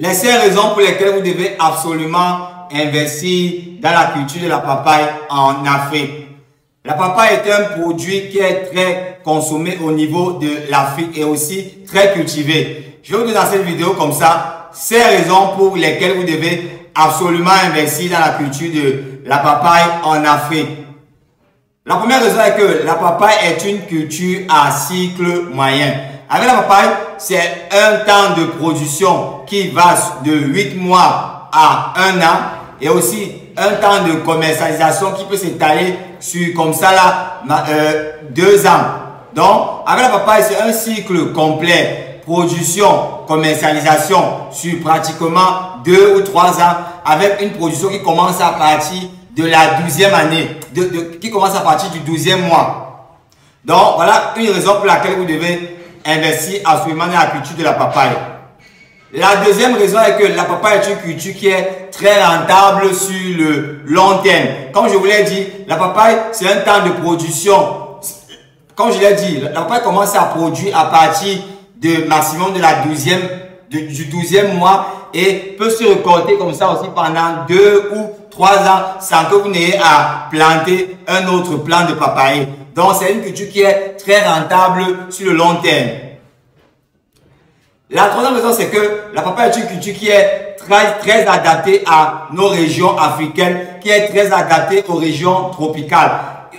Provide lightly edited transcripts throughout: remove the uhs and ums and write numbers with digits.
Les 5 raisons pour lesquelles vous devez absolument investir dans la culture de la papaye en Afrique. La papaye est un produit qui est très consommé au niveau de l'Afrique et aussi très cultivé. Je vais vous donner dans cette vidéo comme ça 5 raisons pour lesquelles vous devez absolument investir dans la culture de la papaye en Afrique. La première raison est que la papaye est une culture à cycle moyen. Avec la papaye, c'est un temps de production qui va de 8 mois à 1 an et aussi un temps de commercialisation qui peut s'étaler sur comme ça là 2 ans. Donc, avec la papaye, c'est un cycle complet. Production, commercialisation sur pratiquement 2 ou 3 ans avec une production qui commence à partir de la 12e année, qui commence à partir du 12e mois. Donc, voilà une raison pour laquelle vous devez investir absolument dans la culture de la papaye. La deuxième raison est que la papaye est une culture qui est très rentable sur le long terme. Comme je vous l'ai dit, la papaye, c'est un temps de production. Comme je l'ai dit, la papaye commence à produire à partir de maximum de la 12e, du 12e mois et peut se récolter comme ça aussi pendant 2 ou 3 ans sans que vous n'ayez à planter un autre plant de papaye. Donc, c'est une culture qui est très rentable sur le long terme. La troisième raison, c'est que la papaye est une culture qui est très adaptée à nos régions africaines, qui est très adaptée aux régions tropicales.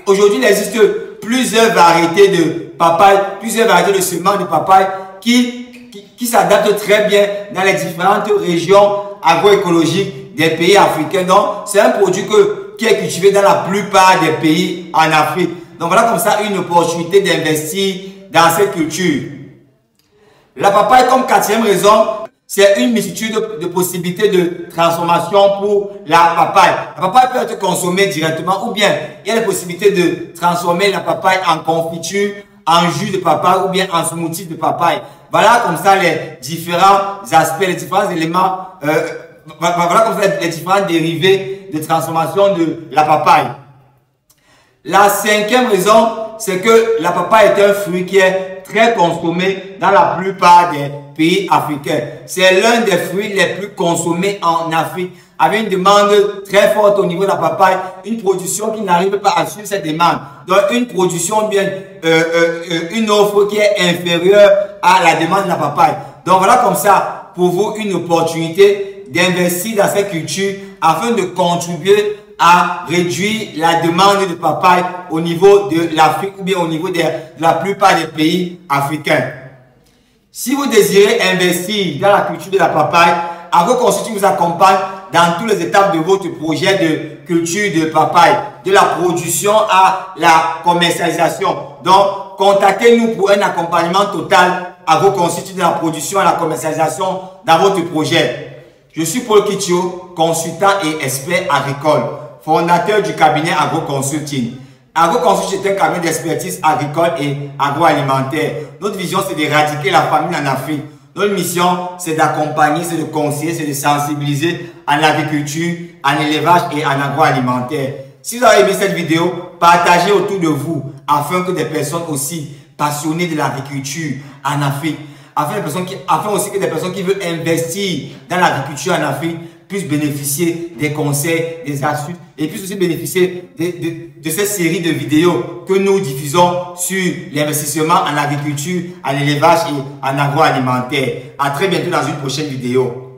Aujourd'hui, il existe plusieurs variétés de papaye, plusieurs variétés de semences de papaye qui s'adaptent très bien dans les différentes régions agroécologiques des pays africains. Donc, c'est un produit qui est cultivé dans la plupart des pays en Afrique. Donc, voilà comme ça une opportunité d'investir dans cette culture. La papaye, comme 4e raison, c'est une multitude de possibilités de transformation pour la papaye. La papaye peut être consommée directement ou bien il y a la possibilité de transformer la papaye en confiture, en jus de papaye ou bien en smoothie de papaye. Voilà comme ça les différents aspects, les différents éléments, voilà comme ça les différents dérivés de transformation de la papaye. La 5e raison, c'est que la papaye est un fruit qui est très consommé dans la plupart des pays africains. C'est l'un des fruits les plus consommés en Afrique, avec une demande très forte au niveau de la papaye, une production qui n'arrive pas à suivre cette demande. Donc, une production bien, une offre qui est inférieure à la demande de la papaye. Donc, voilà comme ça, pour vous, une opportunité d'investir dans cette culture afin de contribuer à réduire la demande de papaye au niveau de l'Afrique ou bien au niveau de la plupart des pays africains. Si vous désirez investir dans la culture de la papaye, AgroConsult vous accompagne dans toutes les étapes de votre projet de culture de papaye, de la production à la commercialisation. Donc, contactez-nous pour un accompagnement total AgroConsult de la production à la commercialisation dans votre projet. Je suis Paul Kitio, consultant et expert agricole, fondateur du cabinet AgroConsulting. AgroConsult est un cabinet d'expertise agricole et agroalimentaire. Notre vision, c'est d'éradiquer la famine en Afrique. Notre mission, c'est d'accompagner, c'est de conseiller, c'est de sensibiliser en agriculture, en élevage et en agroalimentaire. Si vous avez aimé cette vidéo, partagez autour de vous afin que des personnes aussi passionnées de l'agriculture en Afrique, afin aussi que des personnes qui veulent investir dans l'agriculture en Afrique puissent bénéficier des conseils, des astuces et puissent aussi bénéficier de cette série de vidéos que nous diffusons sur l'investissement en agriculture, en élevage et en agroalimentaire. À très bientôt dans une prochaine vidéo.